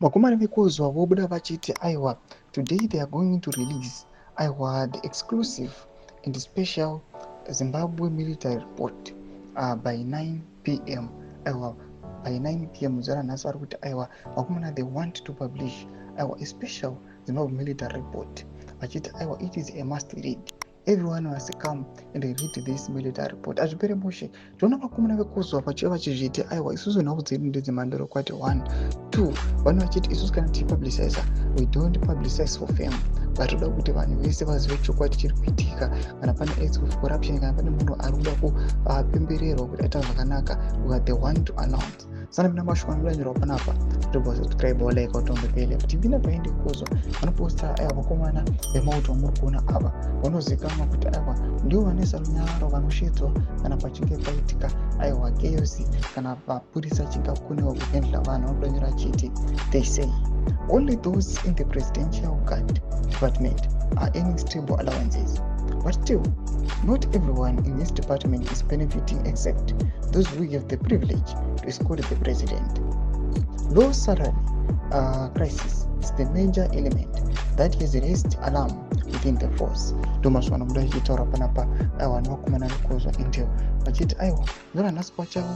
Vakomana vekuzwa vobuda vachiti aiwa, today they are going to release aiwa the exclusive and special Zimbabwe military report by 9 p.m. aiwa by 9 p.m. zuva ranhasi vari kuti aiwa vakomana they want to publish aiwa a special Zimbabwe military report vachiti aiwa it is a must read. Everyone must come and read this military report. Azvipere mushe tiona vakomana vekuzwa vachiva vachizviti aiwa isusu nhau dzedu ndedzemhando kwati 1 2 vanhu vachiti isusu kana tichipubliciza we don't publicize for fame but toda kuti vanhu vese vazive chokwadi chiri kuitika kana pane acts of corruption kana pane munhu ari kuda kupembererwa kuti aita zvakanaka we are the one to announce. Sana mina mashoko anodanyirwa panapa tobva subscribe or like utombepele kuti vina paende kuzwa vanoposta aya vakomana vemauto muri kuona ava vanozikanwa kuti aiwa ndivo vanesa runyaro vanoshidzwa kana pachinge paitika aiwa chaos kana mapurisa achinge akuniwa kuhendla vanhu vanodanyira achiti they say only those in the presidential guard department are earning stable allowances. But still, not everyone in this department is benefiting except those who have the privilege to escort the president. Low salary crisis is the major element that has raised alarm within the force. Thomas wanamuda achitaura panapa aiwa nevakomana vekuzwa indio vachiti aiwa zuva nhasi pachauya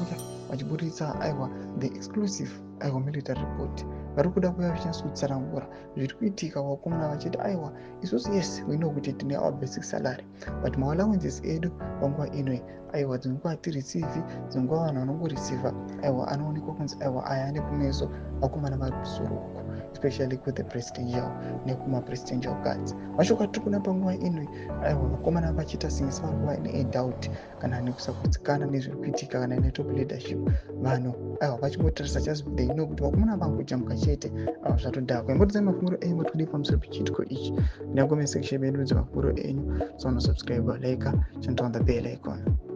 vachiburitsa aiwa the exclusive aiwa military report vari kuda kuya vachinasa kutsanangura zviri kuitika. Vakomana vachiti aiwa isusu yes we know kuti tine our basic salary but maallowances edu panguva ino aiwa dzinonguva hatireceive dzinonguva vanhu vanongoreceiva aiwa anoonekwa kunzi aiwa aya ane kumeso vakomana vari kusuruku especially with the presidential nekuma-presidential guards. Mashoko atiri kuna panguva ino aiwa vakomana vachiita singisi vari kuva nedoubt kana nekusagutsikana nezviri kuitika kana netop leadership. Vanhu aiwa vachingotarisa just they know kuti vakomana vangojamuka chete aiwa zvatodhakwa. Imbotidzai mafunguro enyu matikudii pamusoro pechiitiko ichi neangome section yedu dzemafunguro enyu so subscribe like and turn on the bell icon.